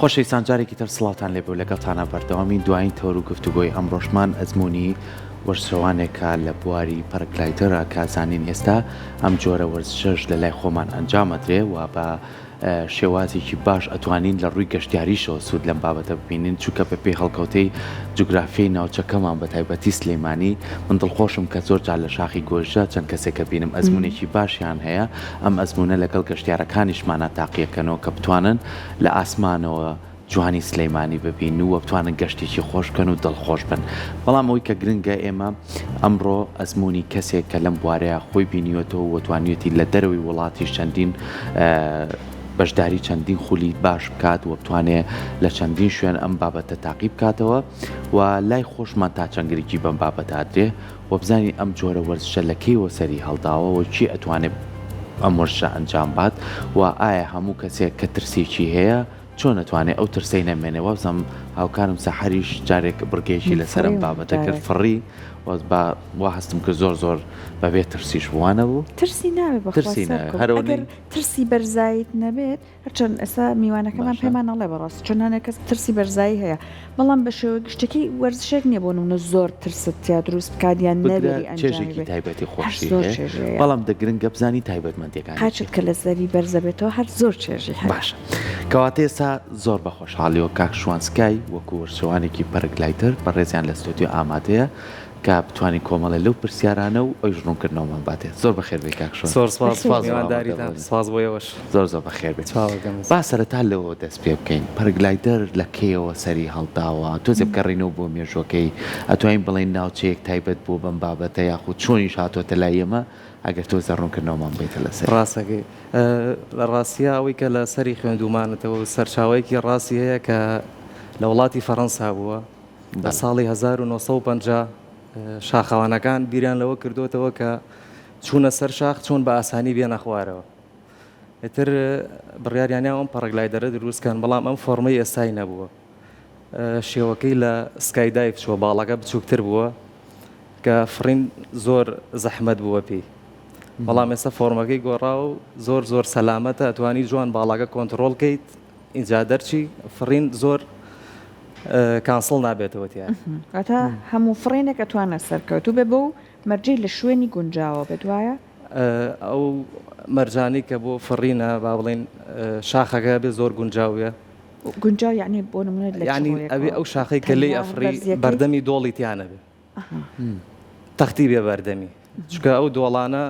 خۆشەویستان جارێکی تر سڵاتان لێبێ و لەگەڵتانە بەردەوامی دوایین تەور و گفتوگۆی ئەمڕۆژمان ئەزمموی وەرزشەوانێکە لە بواری پەرگلایتەرە کازانین ئێستا ئەم جۆرە وەرزشەش لە لای خۆمان ئەنجامەدرێ و بە شێوازێکی باش ئەتوانین لە ڕووی گەشتیاریشەوە سوود لەم بابەتە ببینین چووکە بە پێی هەڵکەوتەی جوگرافیای ناوچەکەمان بە تایبەتی سلێمانی من دڵخۆشم کە زۆر جار لە شاخی گۆژە چەند کەسێکە بینم ئەزمونێکی باشیان هەیە ئەم ئەزمونە لەگەڵ گەشتیارەکانیشمانە تاقیەکەنەوە کە بتوانن لە ئاسمانەوە جوانی سلەیمانی ببین و بتوانن گەشتێکی خۆشکەن و دڵخۆش بن بەڵام ئەوەی کە گرنگە ئێمە ئەمڕۆ ئەزمموی کەسێک کە لەم بوارەیە خۆی بینیوەتەوە وەتوانێتی لە دەرەوەی وڵاتی چەندین بەشداری چەندین خولی باش بکات و بتوانێت لە چەندین شوێن ئەم بابەتە تاقی بکاتەوە و لای خۆشمان تا چەنگێکی بەم بابەتادرێ و بزانین ئەم جۆرە وەرزشە لە کەیوە سەری هەڵداوە و چی ئەتوانێت ئەم وەرزشە ئەنجام بات و ئایا هەموو کەسێک کە ترسێکی هەیە چۆن ئەتوانێت ئەو ترسەی نەمێنێەوە بزەم هاوکارم سەحەریش جارێک بڕگەیشی لەسەرم بابەتە کرد فڕی وا هەستم کرد زۆر بەبێت ترسیش بوانە بوو ترسی نابێت ترسی بەرزایت نەبێت هەرچەند ئێستا میوانەکەمان پێمان نەڵێ بەڕاست چۆنانێک کەس ترسی بەرزایی هەیە بەڵام بە شێوە گشتێکی وەرزشێک نییە بۆ نمونە زۆر ترست یا دروست بکاتیان نەبێت چێژێکی تایبەتی خۆشی بەڵام دەگرنگە بزانی تایبەتمەندیەکان قاچت کە لە سەری بەرزە بێتەوە هەر زۆر چێژی باش کەواتە ئێستا زۆر بە خۆشحاڵیەوە کاک شوانسکای وەکو وەرزشەوانێکی پەرگلایتەر بەڕێزیان لە ستۆدیۆ ئامادەیە کە بتوانین کۆمەڵە لەو پرسیارانە و ئەوی ژڕوونکردنەوەمان باتێت زۆر بەخێربێ کاکشۆ سپاس بۆیەوەش زۆر بەخێربێت با سەرەتا لەوە دەست پێ بکەین پەرگلایتەر لە کێیەوە سەری هەڵداوە تۆزێ بگەڕینەوە بۆ مێژوەکەی ئەتوانین بڵێن ناوچەیەک تایبەت بۆ بەم بابەتە یاخود چۆنیش هاتۆتە لای ئێمە ئەگەر تۆ زەڕوونکردنەوەمان بێتە لەسەر ڕاستەکەی لە ڕاستیە ئەوەی کە لە سەری خوێندومانێتەوە سەرچاوەیەکی ڕاستی هەیە کە لە وڵاتی فەڕەنسا بووە لە ساڵی 1950 شاخەوانەکان بیریان لەوە کردوتەوە کە چوونە سەر شاخ چۆن بە ئاسانی بێنە خوارەوە ئێتر بڕیاریانیاوەم پەرەگلایدەرە دروستکەن بەڵام ئەم فۆرمەی ئێستای نەبووە شێوەکەی لە سکایدایڤ چوە باڵەکە بچووکتر بووە کە فڕین زۆر زەحمەت بووە پێی بەڵام ئێستا فۆرمەکەی گۆڕا و زۆر سەلامەتە ئەتوانی جوان باڵەکە کۆنتترۆل کەیت اینجا دەرچی فڕین زۆر کانسڵ نابێتەوە تیان کاتە هەموو فڕێنێک ئەتوانە سەرکەوتو بێ بە و مەرجەی لە شوێنی گونجاوە بێت وایە ئەو مەرجانی کە بۆ فڕینە با بڵێن شاخەکە بێ زۆر گونجاویە گونجاو یعنی بۆ نمونە یعنی ئەوێ ئەو شاخەی کە لێی ئەفری بەردەمی دۆڵی تیانە بێ تەختی بێ بەردەمی چکە ئەو دۆڵانە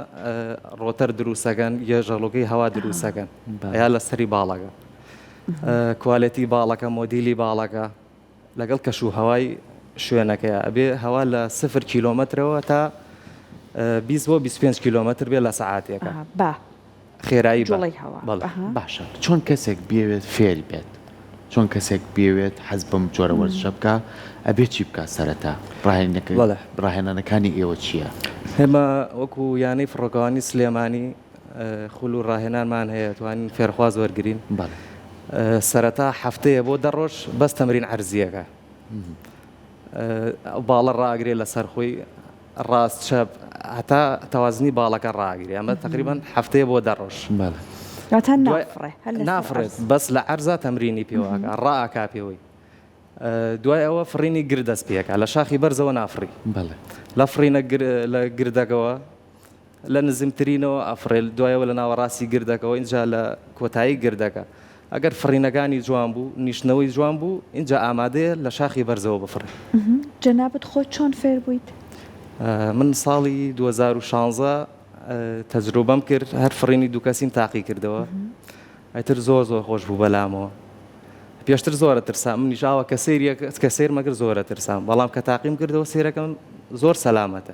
ڕۆتەر دروستەکەن یە ژەڵۆکەی هەوا دروستەکەن یا لە سەری باڵەکە کوالەتی باڵەکە مۆدیلی باڵەکە لەگەڵ کەش و هەوای شوێنەکەیە ئەبێ هەوا لە 0 کیلۆمەترەوە تا 20 بۆ 25 کیلۆمەتر بێ لە سەعاتێکە خێرایی باشە چۆن کەسێک بێوێت فێر بێت چۆن کەسێک بێوێت حەز بم جۆرە وەرزشە بکە ئەبێ چی بکە سەرەتا ڕاهێنانەکانی ئێوە چییە؟ ئێمە وەکو یانەی فڕۆکەوانی سلێمانی خول و ڕاهێنانمان هەیە توانین فێرخواز وەرگرین سەرەتا هەفتەیە بۆ 10 ڕۆژ بەس تەمرین عەرزیەکە باڵە ڕاگرێ لەسەر خۆی ڕاست چەپ هەتا تەوازنی باڵەکە ڕاگرێ ئەمە تقریبان هەفتەیە بۆ 10 ڕۆژ نافرێت بەس لە عەرزا تەمرینی پێوەکە ڕائکا پێوەی دوای ئەوە فڕینی گرد دەست پێەکە لە شاخی بەرزەوە نافڕی لە فڕینە لە گردەکەەوە لە نزمترینەوە ئەفرێل دوایەوە لە ناوەڕاستی گردەکەەوە اینجا لە کۆتایی گردەکە ئەگەر فڕینەکانی جوان بوو نیشتنەوەی جوان بوو اینجا ئامادەیە لە شاخی بەرزەوە بفڕێ جەنابەت خۆت چۆن فێر بوویت؟ من ساڵی 2016 تەجروبەم کرد هەر فڕینی دوو کەسیم تاقی کردەوە ئەتر زۆر خۆش بوو بەلامەوە پێشتر زۆرە ترسام من نیشاوە کە سیر مەگر زۆرە ترسام بەڵام کە تاقیم کردەوە سیرەکەم زۆر سەلامەتە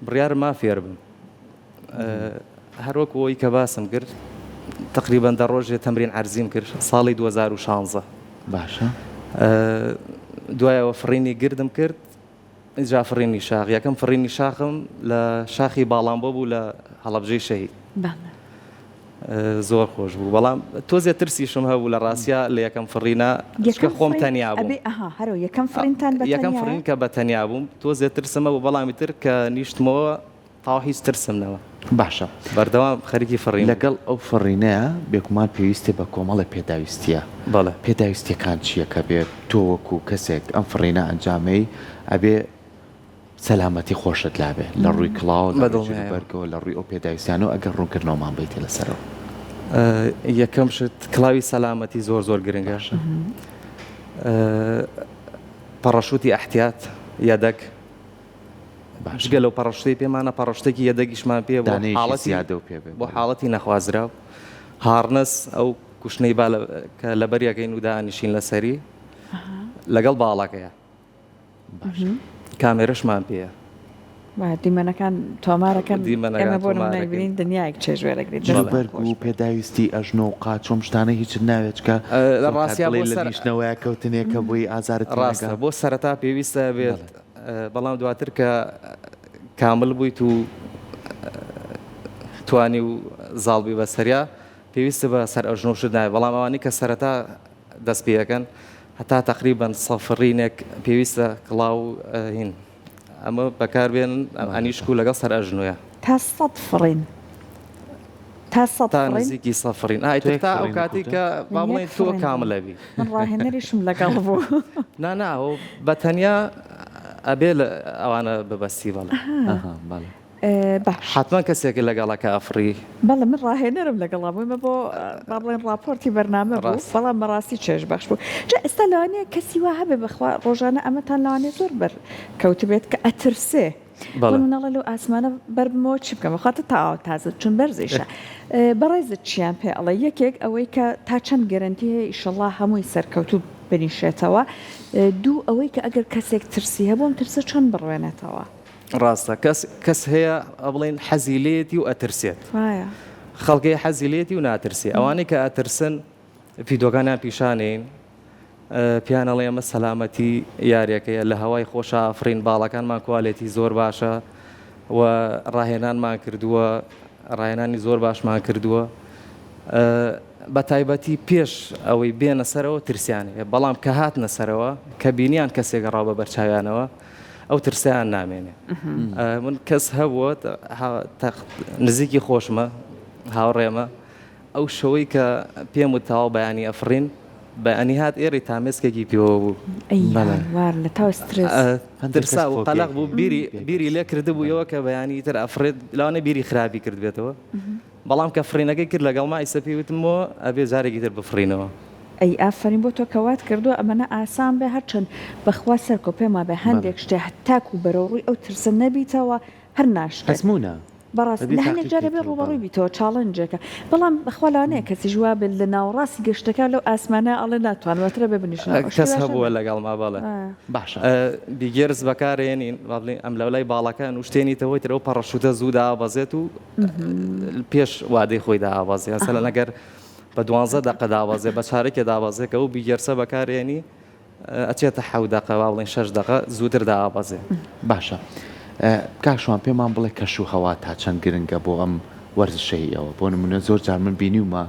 بڕیار ما فێر بم هەروەک ئەوەی کە باسم کرد تقریبا 10 ڕۆژێ تەمرین عەرزیم کرد ساڵی 2016 باشە دوایەوە فڕینی گردم کرد اینجا فڕینی شاخ یەکەم فڕینی شاخم لە شاخی باڵام بۆ بوو لە هەڵەبجەی شەهید زۆر خۆش بوو بەڵام تۆزێ ترسیشم هەبوو لە ڕاستیا لە یەکەم فڕینە خۆم تەنیا بووم یەکەم فڕین کە بە تەنیا بووم تۆزێ ترسمە بوو بەڵامی تر کە نیشتمەوە تاو هیچ ترسم نەوە باشە بەردەوام خەریکی فڕین لەگەڵ ئەو فڕینەیە بێکمان پێویستێ بە کۆمەڵی پێداویستیە بەڵێ پێداویستیەکان چییە کە بێت تۆ وەکو کەسێک ئەم فڕینە ئەنجامەی ئەبێ سەلامەتی خۆشت لابێ لە ڕووی کڵاو بەرگەوە لە ڕووی ئەو پێداویستیان و ئەگەر ڕوونکردنەوەمان بیتێ لەسەرەوە یەکەم شت کڵاوی سەلامەتی زۆر گرنگە پەڕەشوتی ئەحتیات یادەک باشگە لەو پەڕەشتەی پێمانە پەڕەشتێکی یەدەگیشمان پێ بۆ حاڵەتی نەخوازراو هارنەس ئەو کوشتنەی کە لە بەریەکەین و دانیشین لەسەری لەگەڵ باڵەکەیە کامێرەشمان پێە دیمەنەکان تۆمارەکەن ئێمە بۆ نایبین دنیایەک چێژوێرەگرێت بەرگ و پێداویستی ئەژنۆ و قاچۆم شتانە هیچ ناوێت کە لە ڕاستیا نیشتنەوەیە کەوتنێکە بۆی ئازارت ڕاستە بۆ سەرەتا پێویستە بێت بەڵام دواتر کە کامل بوویت و توانی و زاڵبی بەسەریا پێویستە بە سەر ئەژنۆشت نایە بەڵام ئەوانی کە سەرەتا دەست پێەکەن هەتا تقریبان سەفڕینێک پێویستە کڵاو هین ئەمە بەکاربێن ئەنیشک و لەگەڵ سەر ئەژنۆیە تا سەد فڕین تا نزیکی سەفڕین تا ئەو کاتی کە با بڵێن تۆ کاملەبی من ڕاهێنەریشم لەگەڵ بوو ناناوە بە تەنیا ئەبێ لە ئەوانە ببەستی بەڵێ حتمما کەسێکی لەگەڵەکە ئەفری بەڵێ من ڕاهێنەرم لەگەڵا بوومە بۆ با بڵێن راپۆرتی بەرنامە بوو بەڵام بەڕاستی چێژ بەخش بوو جا ئێستا لەوانەیە کەسی وا هەبێ بەخوا ڕۆژانە ئەمەتان لەوانێ زۆر بەرکەوت بێت کە ئەترسێ منەڵە لەو ئاسمانە بەربمەوە چی بکەم خاتە تاوا تازە چون بەرزیشە بەڕێزت چیان پێ ئەڵێ یەکێک ئەوەی کە تا چەند گەرنتی هەیە ئیشەڵڵا هەمووی سەرکەوتوو بنیشێتەوە دوو ئەوەی کە ئەگەر کەسێک ترسی هەبووم ترسە چۆن بڕوێنێتەوە ڕاستە کەس هەیە ئەبڵێن حەزیلێتی و ئەترسێت خەڵکی حەزیلێتی و ناترسی ئەوانەی کە ئەترسن ڤیدۆکانیان پیشانین پیانەڵێ ئەمە سەلامەتی یاریەکەیە لە هەوای خۆشە ئافرین باڵەکانمان کوالێتی زۆر باشە و ڕاهێنانمان کردووە ڕاهێنانی زۆر باشمان کردووە بە تایبەتی پێش ئەوەی بێنە سەرەوە ترسیانێ بەڵام کە هاتنە سەرەوە کە بینیان کەسێک ڕاو بە بەرچاویانەوە ئەو ترسیان نامێنێ من کەس هەبووە نزیکی خۆشمە هاوڕێمە ئەو شەوەی کە پێم و تاوا بەیانی ئەفرین بەنی هات ئێری تامێسکێکی پێوە بوو لە تا ترسا و قەلق بوو بیری لێ کرده بوویەوە کە بەیانی تر ئەفرێت لەوانە بیری خراپی کرد بێتەوە بەڵام کە فرینەکەی کرد لەگەڵ مای سەپیوتمەوە ئەبێ جارێکی تر بفرینەوە ئەی ئافرین بۆ تۆ کەوات کردو ئەمەە ئاسان بێ هەرچەند بەخوا سەرکۆ پێما بە هەندێک شتێ هەتاک و بەرەوڕووی ئەو ترسە نەبیتەوە هەر ناشکە ئەزمونە بەڕاست هەندێک جارە بێ ڕوبەڕووی بیتەوە چاڵنجەکە بەڵام بەخوالانەیە کەسی ژوا بێت لە ناوڕاستی گەشتەکە لەو ئاسمانە ئەڵێ ناتوانوەترە بێ بنیشن کەس هەبووە لەگەڵ ما بەڵێ باشە بیگێرز بەکارێنین ئەم لەولای باڵەکان و شتێنیتەوەی ترەوە پەڕەشوتە زوودا ئابەزێت و پێش وادەی خۆی داوازێ سەلا نەگەر بە 12 دقە داوازێ بە چارێکێ داوازێکە و بیگەرسە بەکارێنی ئەچێتە 7 دقە بڵێن 6 دقە زووتر داوازێ باشە کاشوان پێمان بڵێ کەش و هەوا تا چەند گرنگە بۆ ئەم وەرزشەیەوە بۆ نمونە زۆر جار من بینیومە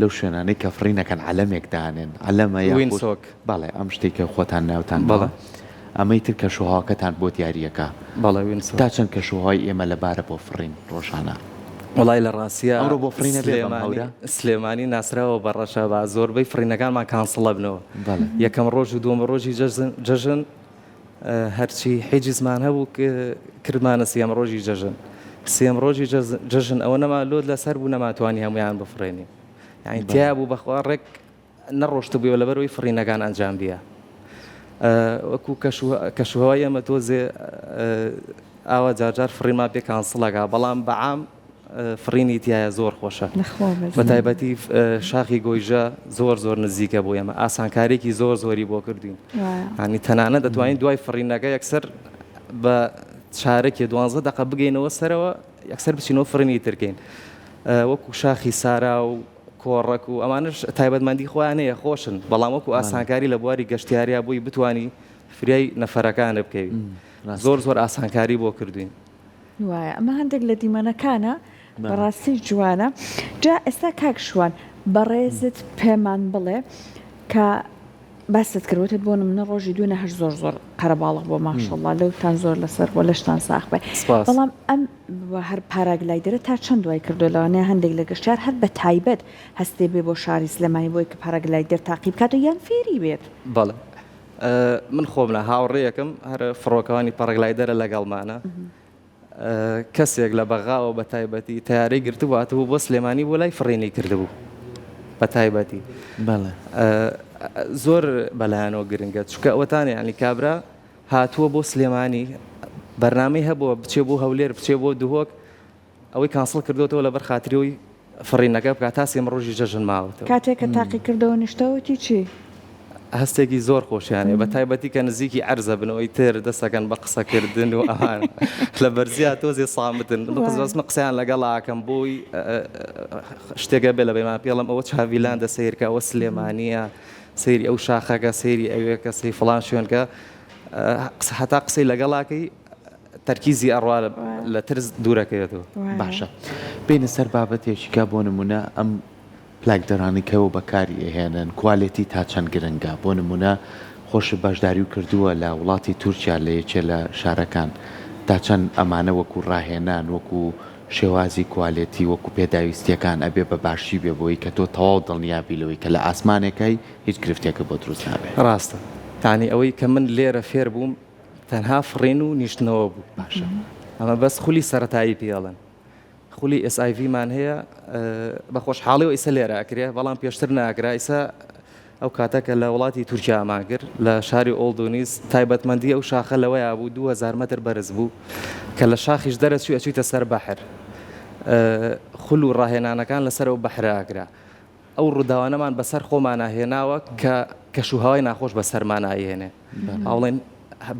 لەو شوێنانەی کە فڕینەکەن علەمێک دانێن علەمە وینسۆک بەڵێ ئەم شتێکە خۆتان ناوتان بەڵێ ئەمەی تر کەشوهاوەکەتان بۆ دیاریەکە بەڵێ وینسۆک تا چەند کەشوهای ئێمە لەبارە بۆ فڕین ڕۆژانە وڵای لە ڕاستیە ئەمڕۆ بۆ فرینە سلێمانی ناسراوە بە ڕەشە بە زۆربەی فرینەکانمان کانسڵە بنەوە یەکەم ڕۆژ و دووەمە ڕۆژی جەژن هەرچی حیجی زمان هەبوو کردمانە سێم ڕۆژی جەژن سێم ڕۆژی جەژن ئەوە نەما لۆت لەسەر بوو نەماتوانی هەمویان بفرێنی یعنی تیا بوو بەخوا ڕێک نەڕۆشت بووە لەبەرەوەی فرینەکان ئەنجام بیە وەکو کەشوهەوای ئەمە تۆزێ ئاوا جارجار فڕینمان پێ کانسڵەکە بەڵام بەعام فرینی تایە زۆر خۆشە بە تایبەتی شاخی گۆیژە زۆر نزیکە بۆ ئێمە ئاسانکارێکی زۆری بۆ کردوین ینی تەنانە دەتوانین دوای فرینەکە یەکسەر بە چارەکی 12 دقە بگەینەوە سەرەوە یەکسەر بچینەوە فرینی ترکەین وەکو شاخی سارا و کۆڕک و ئەمانش تایبەتمەندی خۆیانەیە خۆشن بەڵام وەکو ئاسانکاری لە بواری گەشتیاریا بووی بتوانی فریای نەفەرەکانە بکەوی زۆر ئاسانکاری بۆ کردوین وایە ئەمە هەندێک لە دیمەنەکانە بەڕاستی جوانە جا ئێستا کاکشوان بەڕێزت پێمان بڵێ کە باست کردوتت بۆ منە ڕۆژی دوێنە هەر زۆر قەرەباڵغ بۆ ماشەڵڵا لەوتان زۆر لەسەر بۆ لەشتان ساخ بێ بەڵام ئەم هەر پاراگلایدەرە تا چەند دوای کردو لەوانەیە هەندێک لە گەشتیار هەر بە تایبەت هەستێ بێ بۆ شاری سلێمانی بۆی کە پاراگلایدەر تاقی بکات و یان فێری بێت بەڵێ من خۆمە هاوڕێیەکم هەر فڕۆکەوانی پاراگلایدەرە لەگەڵمانە کەسێک لە بەغاوە بە تایبەتی تیارەی گرتوواتەوە بۆ سلێمانی بۆ لای فڕێنی کردبوو بە تایبەتی زۆر بەلایەنەوە گرنگە چکە ئەوەتانێ ینی کابرا هاتووە بۆ سلێمانی بەرنامەی هەبووە بچێ بۆ هەولێر بچێ بۆ دوهۆک ئەوەی کانسڵ کردوەوە لەبەر خاتریەوەی فڕینەکە بکات تا سێمە ڕۆژی جەژن ماوەتەوە کاتێک کە تاقی کردەوە نیشتەوەتی چی؟ هەستێکی زۆر خۆشیانێ بە تایبەتی کە نزیکی عەرزە بنەوەی تر دەستەکەن بە قسەکردن و ئەمان لە بەرزیا تۆزێ سامتن بەسمە قسەیان لەگەڵاکەم بۆی شتێکە بێ لە بێمان پێڵم ئەوە چاویلان دەسیرکە ئەوە سلێمانیە سەیری ئەو شاخەکە سەیری ئەوێکە سی فڵان شوێنکە هەتا قسەی لەگەڵاکەی تەرکیزی ئەڕوا لە ترس دوورەکەوێتەوە باشە بینە سەر بابەتێکیکە بۆ نمونە ئەم پلاکدەرانی کەەوە بەکاری ئەهێنن کوالێتی تا چەند گرنگە بۆ نمونە خۆش بەشداری و کردووە لە وڵاتی تورکیا لە یەکێ لە شارەکان تا چەند ئەمانە وەکو ڕاهێنان وەکو شێوازی کوالێتی وەکو پێداویستیەکان ئەبێ بە باشی بێ بۆی کە تۆ تەواو دڵنیابیلەوەی کە لە ئاسمانێکەکەی هیچ گرفتێکە بۆ دروست نابێت ڕاستە تانی ئەوەی کە من لێرە فێر بووم تەنها فڕین و نیشتنەوە بوو باشە ئەمە بەس خولی سەرەتایی پێڵن خولی SIV-مان هەیە بە خۆشحاڵی و ئیسە لێرە ئەکرێ بەڵام پێشتر ناگرا ئیسا ئەو کاتەکە لە وڵاتی تورکیا ئاماگر لە شاری ئۆڵدونیس تایبەتمەندی ئەو شاخە لەوەیە بوو 2000 مەتر بەرز بوو کە لە شاخیش دەرەچوی ئەچوویتە سەر بەحر خول و ڕاهێنانەکان لەسەر ئەو بەحراگرا ئەو ڕووداوانەمان بەسەر خۆمان هێناوە کە کەشوهاوای ناخۆش بەسەرمان ئاهێنێ ئاڵێن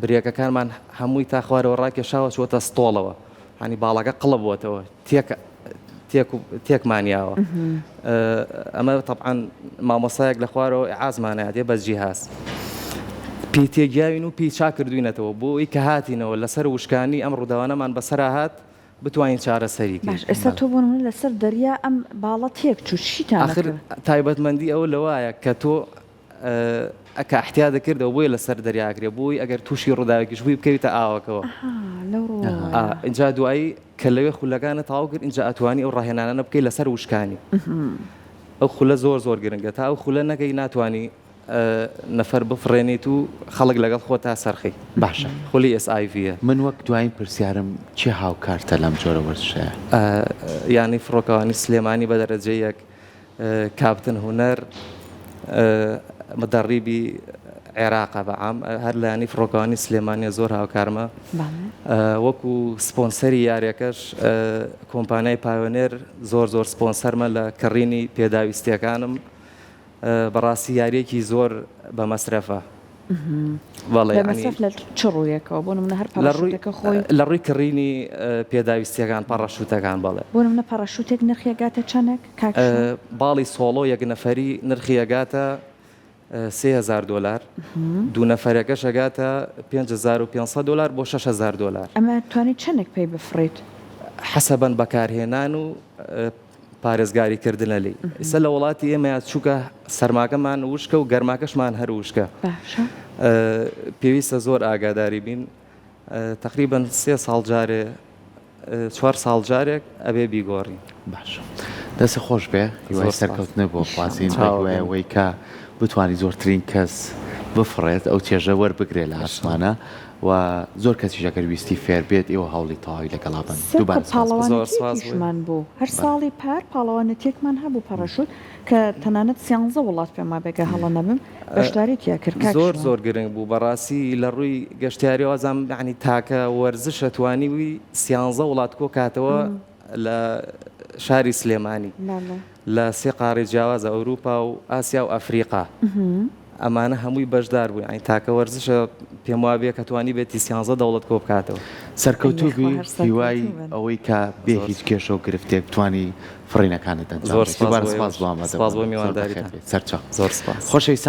برێکەکانمان هەمووی تا خوارەوە ڕاکێشاوە چوەتە ستۆڵەوە ینی باڵەکە قڵەبووەتەوە تێکمانیاوە ئەمە طبعاً مامۆسایەک لە خوارەوە ئازمانە دێ بەس جیهاز پێی تێگیاوین و پێی چا کردوینەتەوە بۆ ئەوی کە هاتینەوە لەسەر وشکانی ئەم ڕووداوانەمان بەسەرا هات بتوانین چارەسەری باش ئێستا تۆ بۆ لەسەر دەریا ئەم باڵە تێک چوو چیتان آخر تایبەتمەندی ئەوە لەوایە کە تۆ ئەکە احتیاج دەکردەوە بۆی لەسەر دەریاگرێ بۆی ئەگەر تووشی ڕووداوێکیش بووی بکەویتە ئاوەکەوە اینجا دوایی کە لەوێ خولەکانە تاوا کرد اینجا ئەتوانی ئەو ڕاهێنانە بکەی لەسەر وشکانی ئەو خولە زۆر گرنگە تا ئەو خولە نەکەی ناتوانی نەفەر بفڕێنیت و خەڵک لەگەڵ خۆ تا سەرخی باشە خولی SIV من وەک دوایین پرسیارم چی هاوکارتە لەم جۆرە وەرزشەیە ینی فڕۆکەوانی سلێمانی بە دەرەجەیەک کاپتن هونەر مدەڕیبی عێراقە بەعام هەر لایانی فڕۆکەوانی سلێمانیە زۆر هاوکارمە وەکو سپۆنسەری یاریەکەش کۆمپانیای پایۆنێر زۆر سپۆنسەرمە لە کڕینی پێداویستیەکانم بەڕاستی یاریەکی زۆر بە مەسرەفە ڕوویەکەوە بۆ منە هەر لە ڕووی کڕینی پێداویستیەکان پەڕەشوتەکان بڵێ بۆ منە پەڕەشوتێک نرخیەگاتە چەندێک باڵی سۆڵۆ یەک نەفەری نرخیەگاتە $3,000 دوو نەفەرەکەش ئەگاتە $5,500 بۆ $6,000 ئەمە توانێت چەندێک پێی بفڕیت حەسەبەن بەکارهێنان و پارێزگاریکردنە لی ئێستا لە وڵاتی ئێمە چووکە سەرماکەمان وشکە و گەرماکەشمان هەر وشکە پێویستە زۆر ئاگاداری بین تقریباً 3 ساڵ جارێ 4 ساڵ جارێک ئەبێ بیگۆڕی باشە دەست خۆش بێ هیوای سەرکەوتنە بۆ خوازین ئەوەیە کە بتوانانی زۆرترین کەس بفڕێت ئەو چێژە وەربگرێت لە ئاسمانە و زۆر کەسی ژەگەر ویستی فێر بێت ئێوە هەوڵی تاوای لەگەڵابن پاڵەوانێکمان بوو هەر ساڵی پار پاڵەوانێتێکمان هەبوو پەڕەشوت کە تەنانەت 13 وڵات پێما بێگە هەڵە نەبم بەشداریتیا کرد زۆر گرنگ بوو بەڕاستی لە ڕووی گەشتیاری وازام عنی تاکە وەرزشە توانیوی 13 وڵات کۆ کاتەوە لە شاری سلێمانی لە 3 قاڕی جیاوازە ئەوروپا و ئاسیا و ئەفریقا ئەمانە هەمووی بەشدار بووین ئەین تاکە وەرزشە پێم وا بێ کە توانی بێتی 13 دەوڵەت کۆ بکاتەوە سەرکەوتوبی هیوای ئەوەی کە بێ هیچ کێشە و گرفتێک توانی فڕینەکانت زۆر سپاس بۆ میوانداریتان سەرچاو زۆر سپاس خۆشەویستان